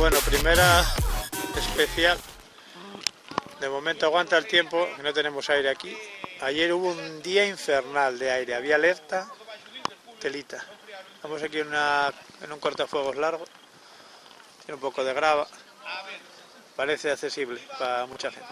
Bueno, primera especial. De momento aguanta el tiempo, que no tenemos aire aquí. Ayer hubo un día infernal de aire, había alerta, telita. Estamos aquí en un cortafuegos largo, tiene un poco de grava, parece accesible para mucha gente.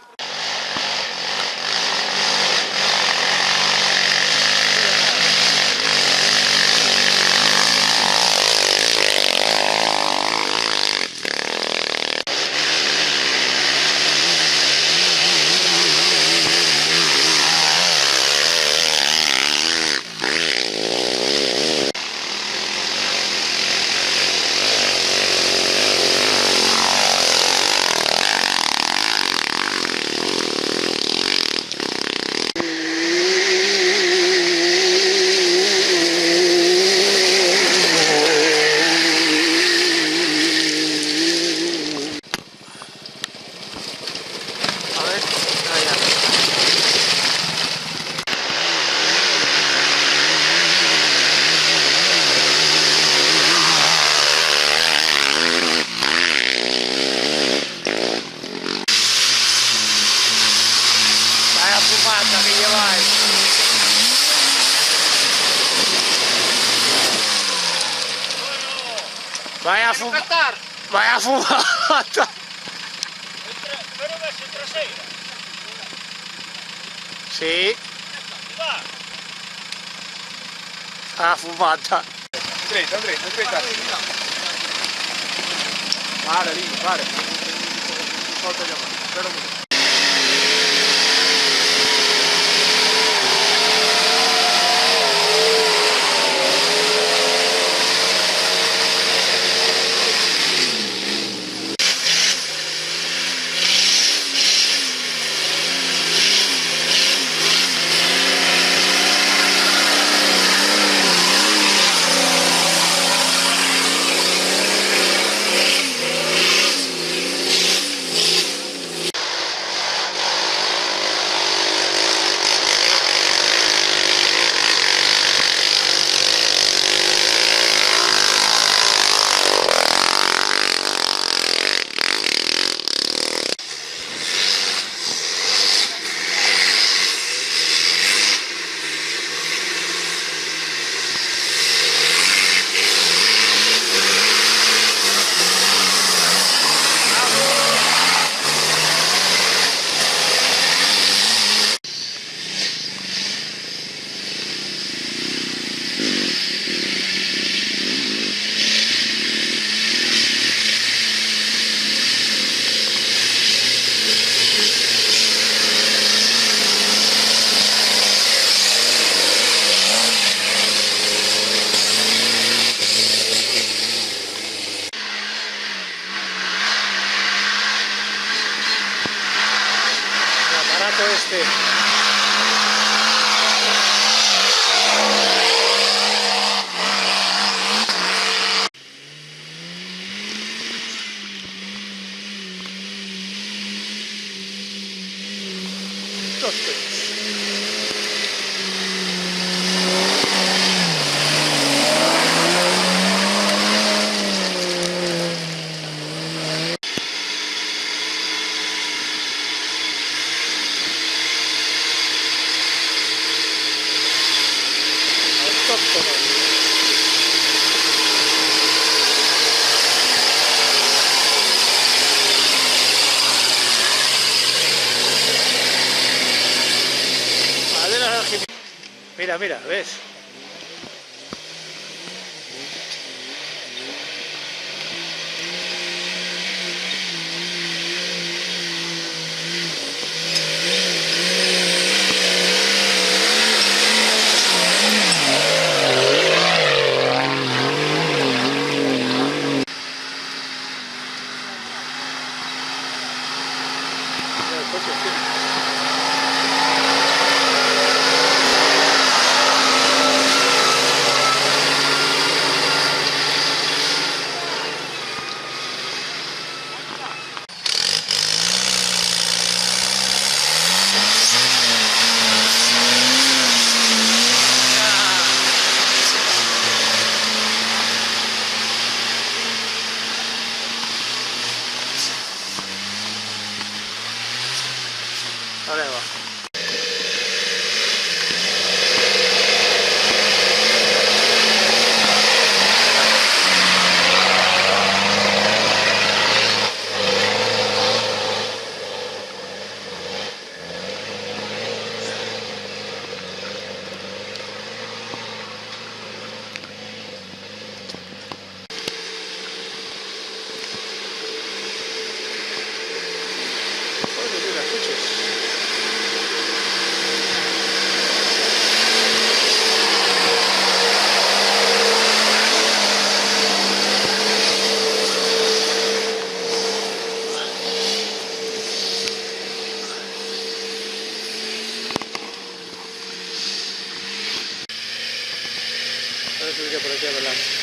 Que lleváis. Vaya fumata. Vaya fumata. Pero ves en traseira. Sí. A fumata. Andrei. Para lì, para. Solta già, spero un po'. Este. Mira, ¿ves? Ahora va. Ahora subiré por aquí adelante.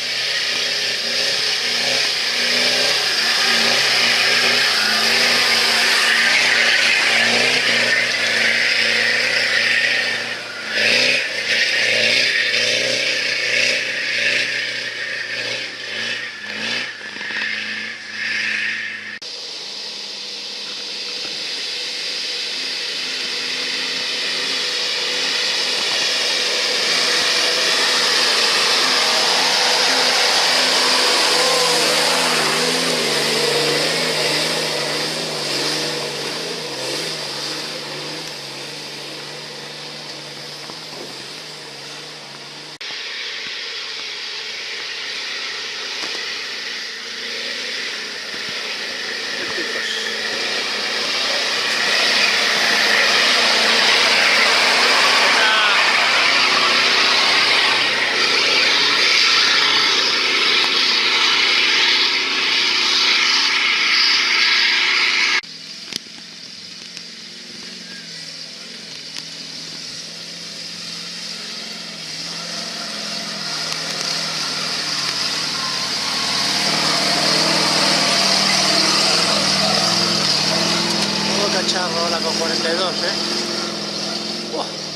Cacharro la con 42, ¡Buah!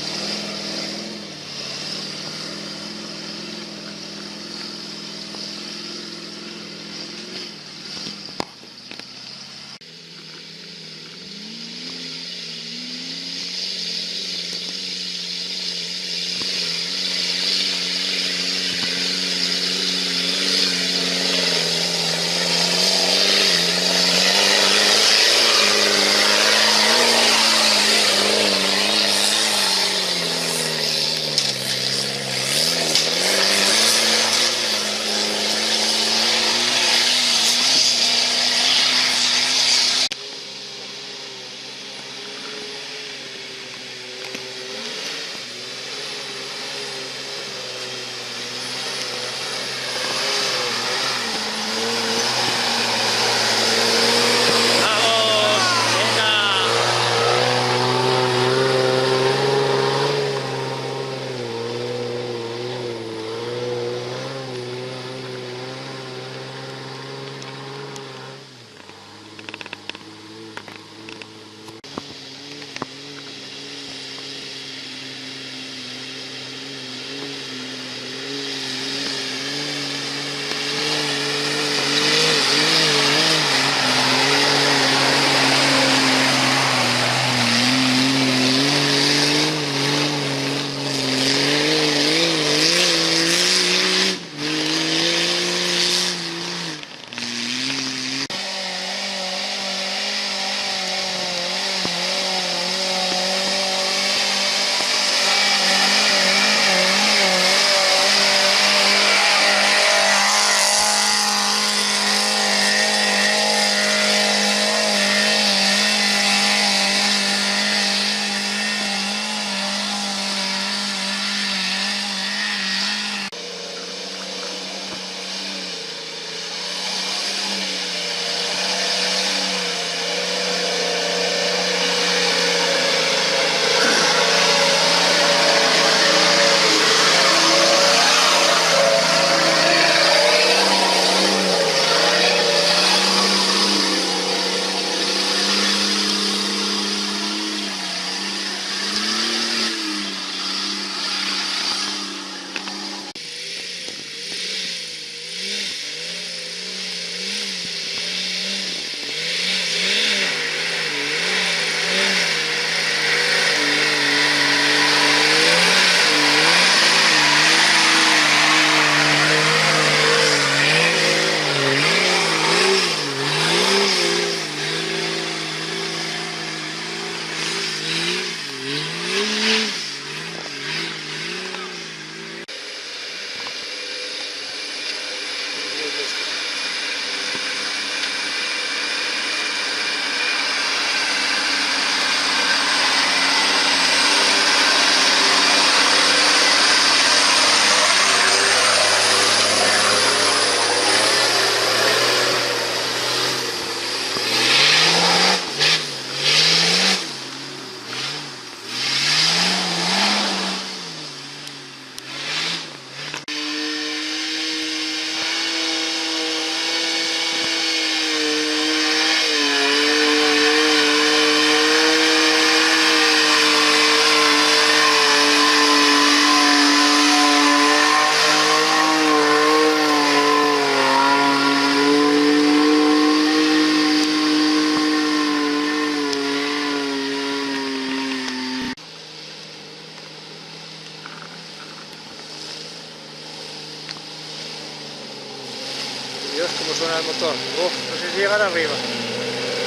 el motor. Uf, no sé si llegar arriba.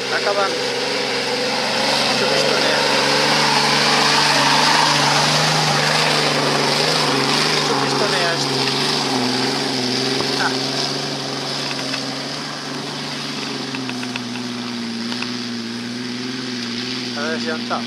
Está acabando. Mucho pistonea. Mucho pistonea esto. A ver si han estado.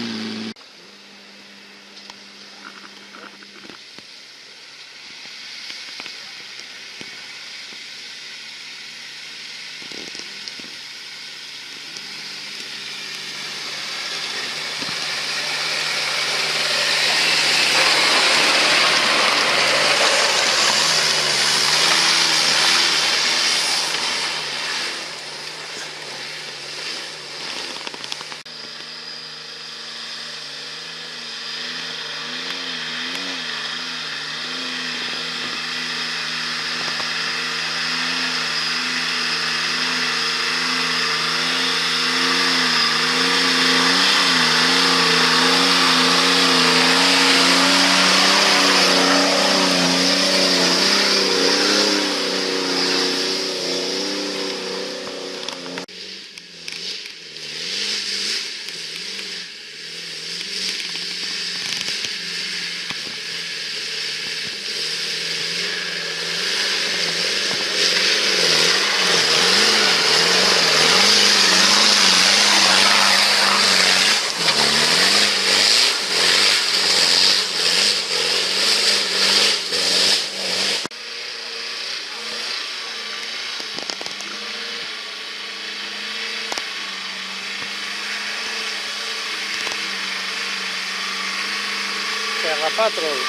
Terrapatrol.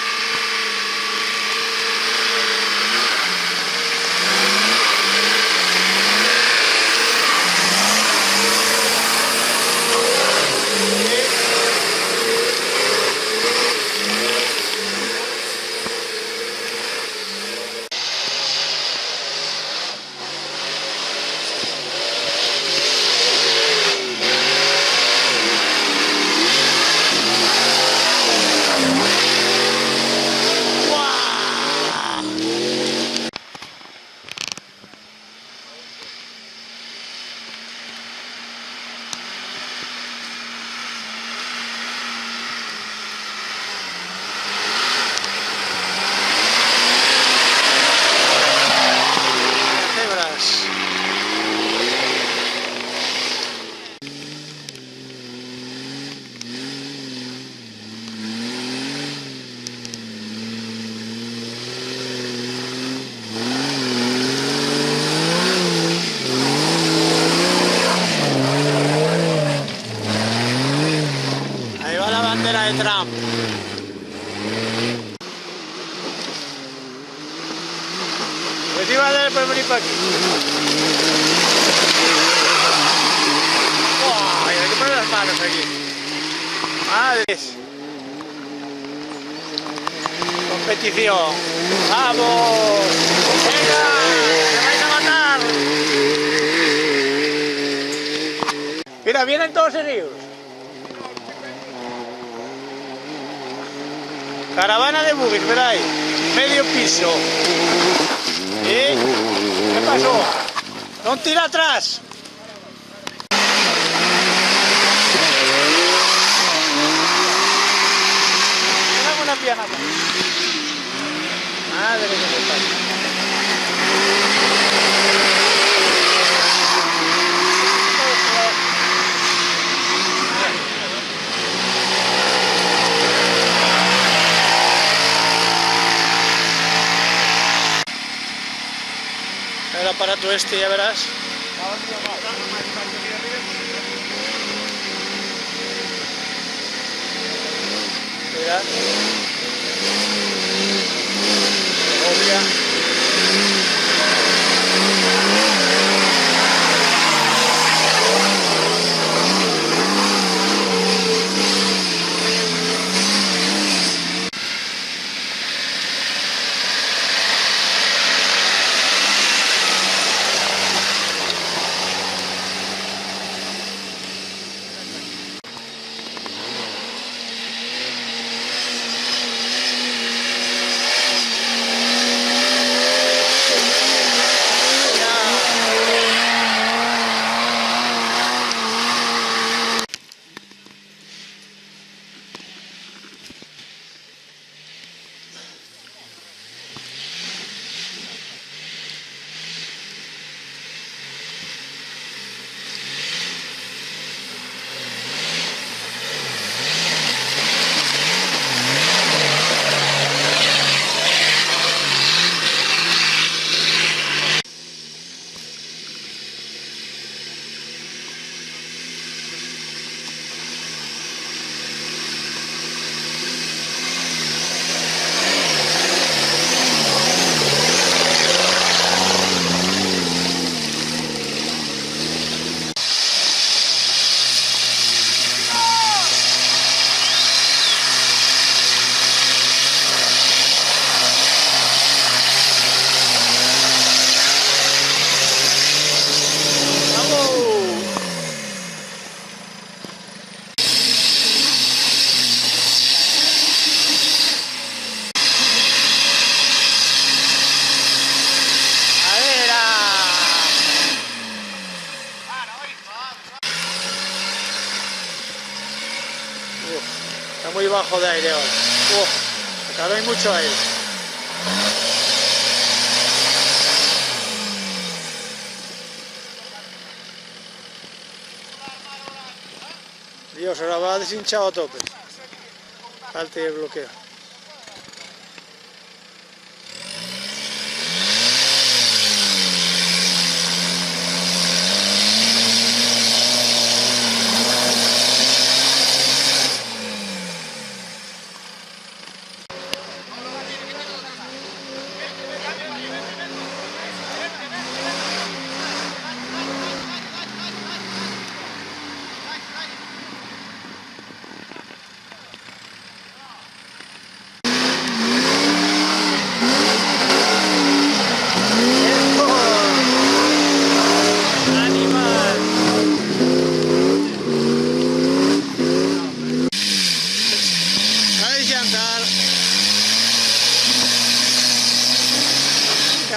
De Trump. Pues iba a dar por venir para aquí. ¡Oh! Hay que poner las manos aquí. ¡Madres! Competición. ¡Vamos! ¡Venga! ¡Me vais a matar! Mira, vienen todos seguidos. Caravana de buggies, veráis, medio piso. ¿Eh? ¿Qué pasó? ¡No tira atrás! Dame una pierna más. Madre que me pasa. El aparato este, ya verás. Mira. Obvia. Está muy bajo de aire ahora. Claro, hay mucho aire. Dios, ahora va deshinchado a tope. Salte el bloqueo.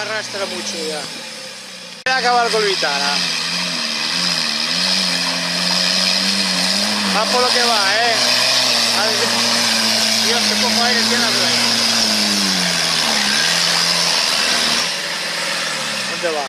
Arrastra mucho ya. Voy a acabar con Vitara. Va por lo que va, A ver, Dios, que poco aire tiene la playa. ¿Dónde va?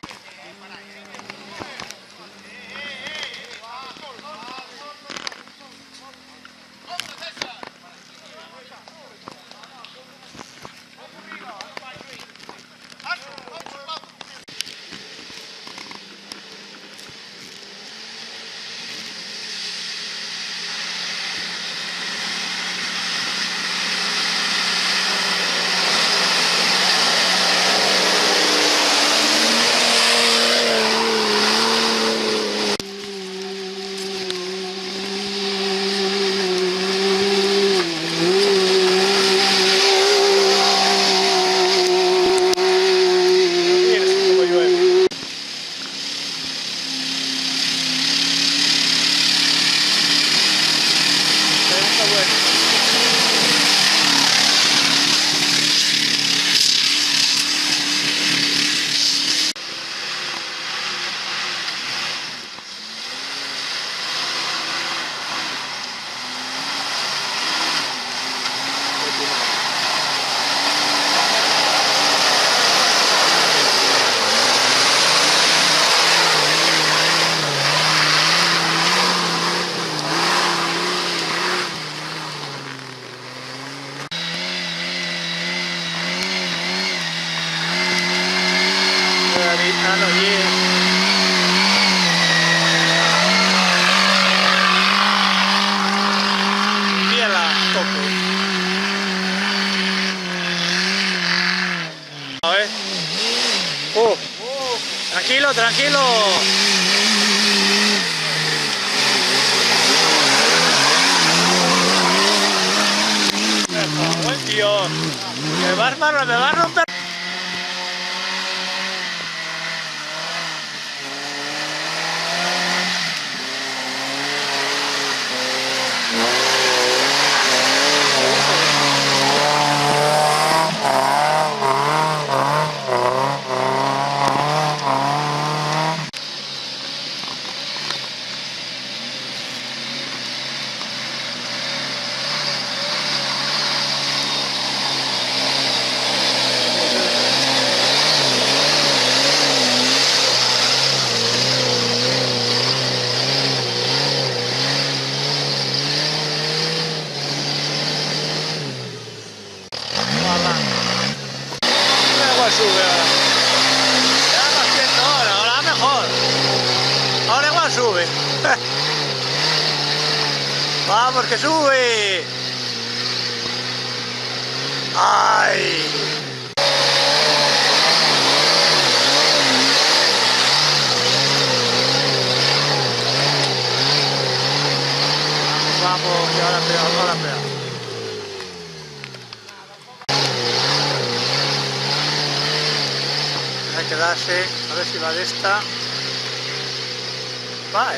Tranquilo, tranquilo. Buen Dios. Me va a romper. Sube ahora. Ya va haciendo ahora mejor. Ahora igual sube. Vamos que sube. ¡Ay! Vamos, que ahora peor, ahora peor. Hay que darse, a ver si va de esta. Va,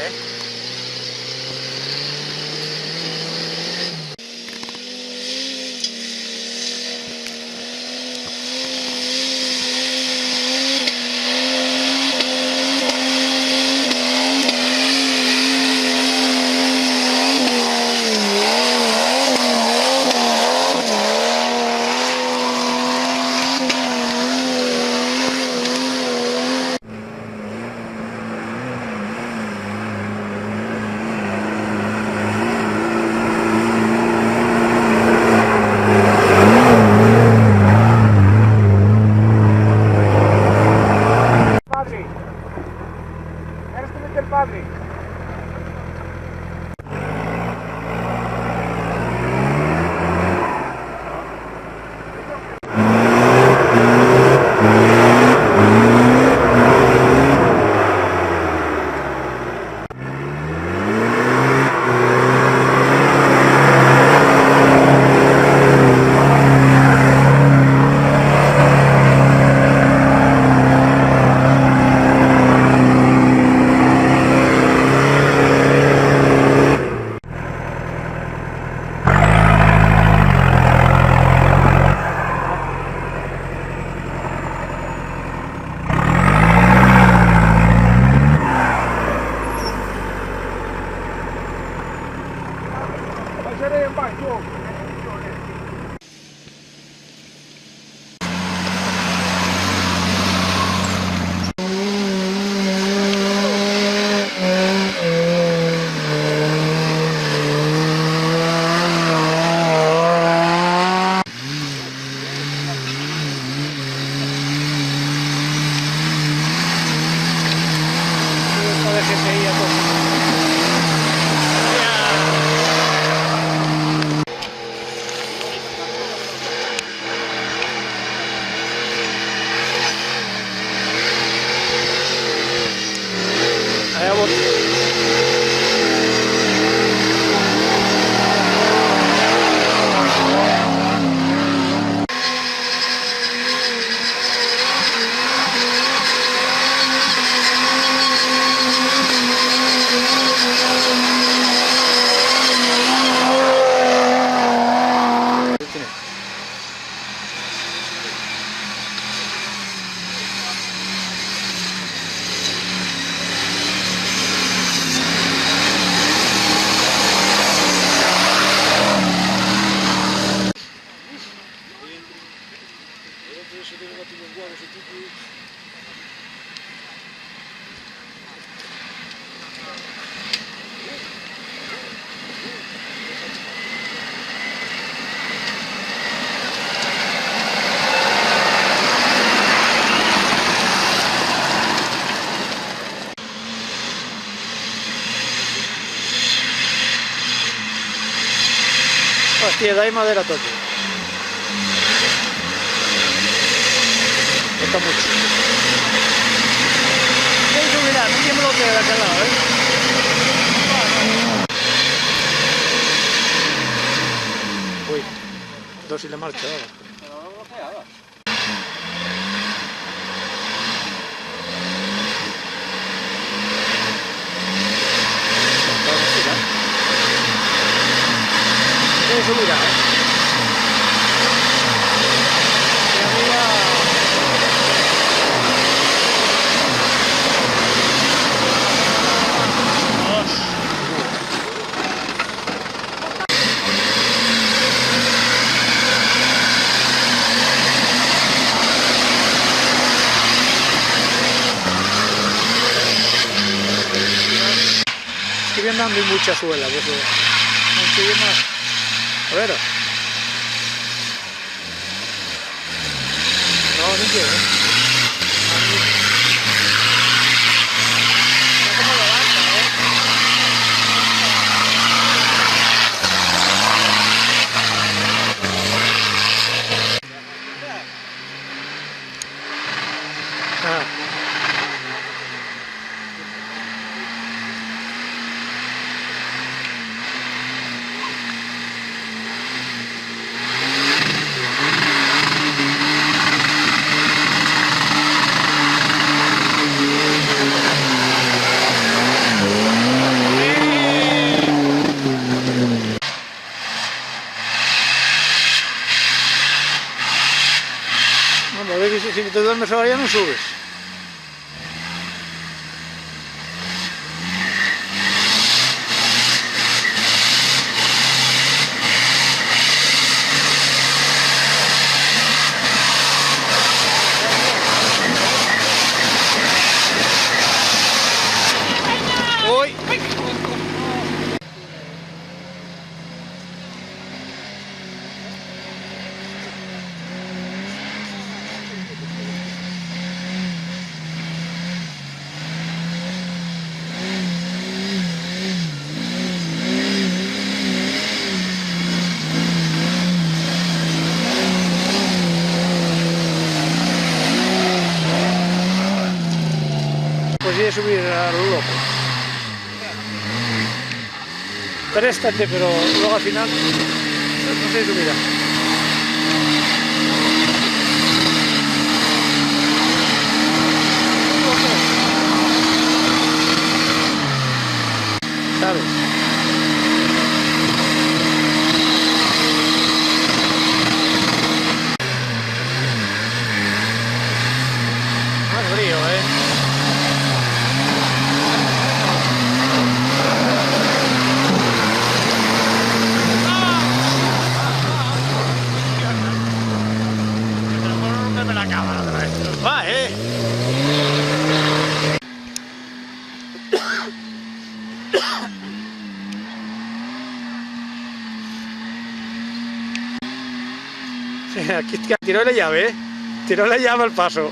bien bajo. Hostia, dai madera a tope. Está mucho. Eso, mira, no tiene bloqueo de aquel lado, Uy, dos y le marcha ahora. Eso, mira, Estoy viendo andando y mucha suela, pues un chillo más. A ver. No, ni quiero. Si te duermes ahora ya no subes. ¡Uy! Pues voy a subir a lo loco. Préstate, pero luego al final no sé si subirá. ¿Sabes? Más frío, Sí, aquí tiró la llave, ¿eh? Tiró la llave al paso.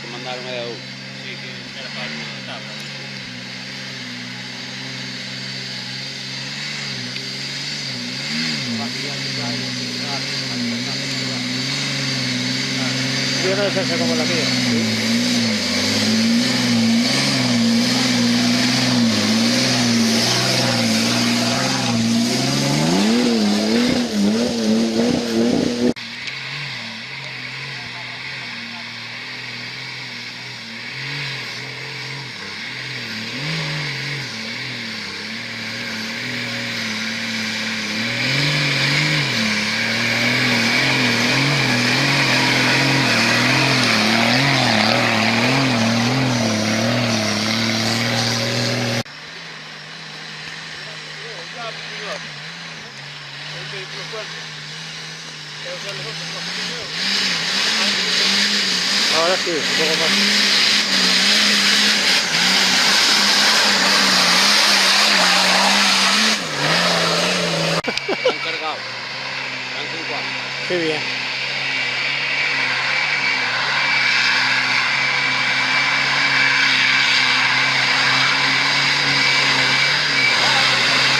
Te mandaron a U. Sí, que era para la tabla. Tiene una defensa como la mía. Ahora sí, un poco más. Lo han cargado. Van con 4. Qué bien.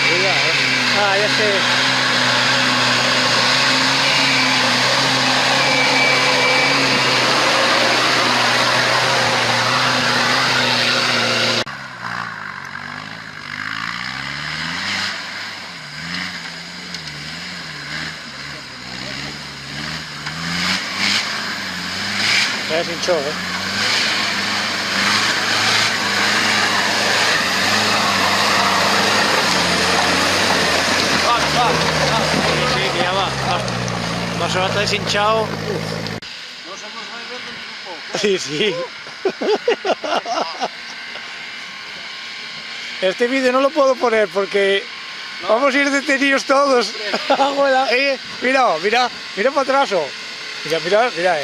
Cuidado. Ah, ya sé. Se deshinchó, ¿eh? Sí, sí, que ya va. Más ahora está deshinchado. No somos más verdes un poco. Sí, sí. Este vídeo no lo puedo poner porque vamos a ir detenidos todos. Abuela, mira, mira, mira para atrás. Mira, mira, mira,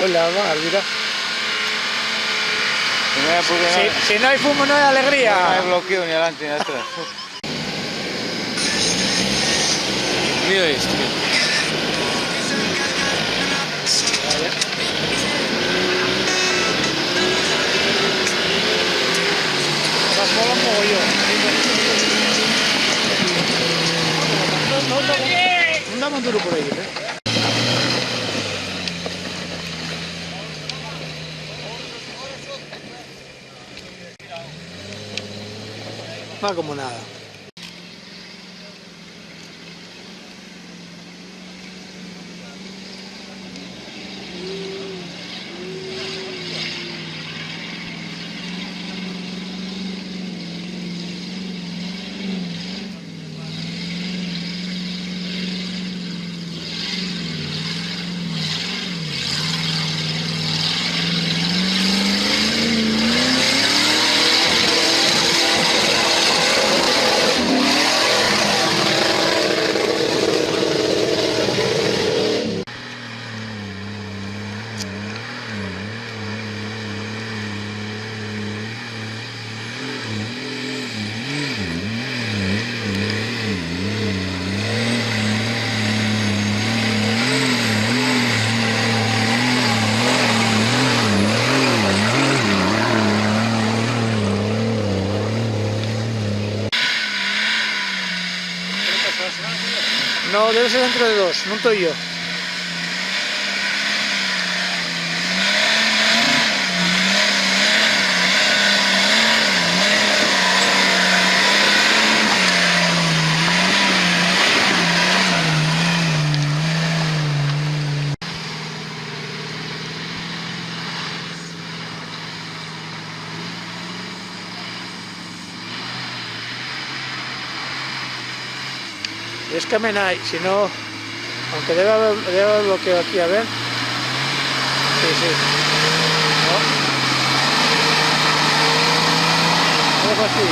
Hola, mar, mira. Si no hay fumo, no hay alegría. No hay bloqueo ni adelante ni atrás. Mira esto. Vas mola un mogollón. No dame un duro por ellos, Va como nada. No, debe ser dentro de 2, no estoy yo. Es que Menai, si no, aunque debe haber bloqueo aquí, a ver. Sí, sí. No. Algo así.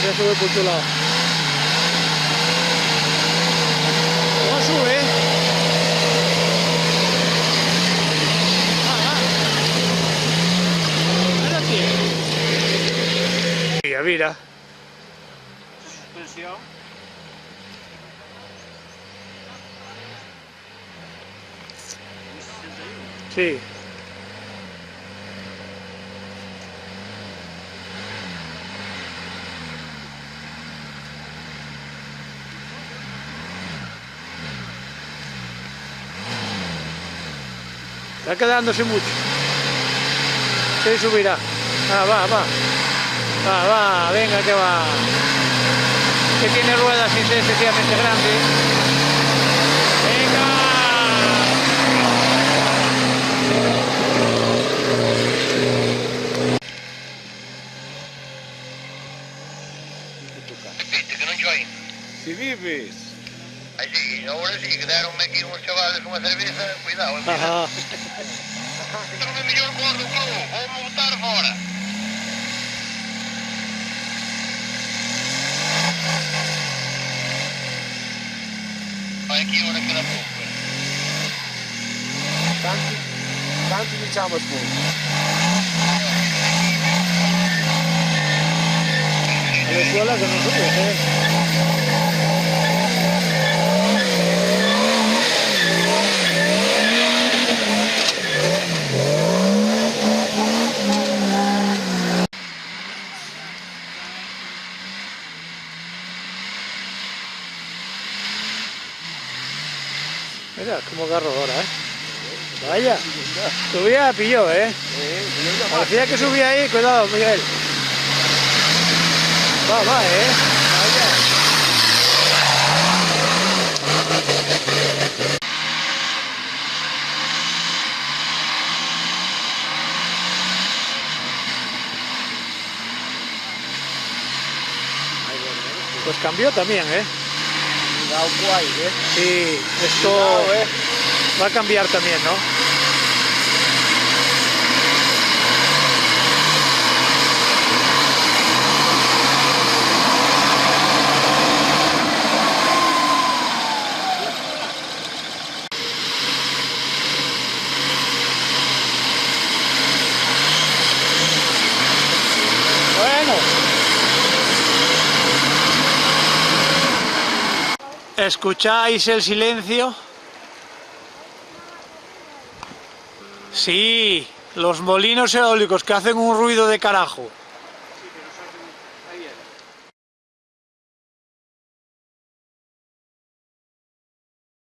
ya sube por tu lado. ¿Cómo sube? Mira. Suspensión. Sí. Está quedándose mucho. Se subirá. Ah, va, va. Va, venga que va. Que tiene ruedas sin ser excesivamente grande. ¡Venga! Viste que non join. Si vives. Aí sí, agora sí, que deronme aquí uns chavales unha cerveza, cuidado, Ajá. non me mellor gordo club, vou botar fora. Vai aquí ora queda pouco. Tanto diciamo spunto. A la escuela que no sube, Mira, como agarro ahora, Vaya, subía, pilló, Parecía que subía ahí, cuidado, Miguel. Va, Vaya. Pues cambió también, Cuidado guay, Sí, esto Cuidado, va a cambiar también, ¿no? Bueno. ¿Escucháis el silencio? Sí, los molinos eólicos que hacen un ruido de carajo.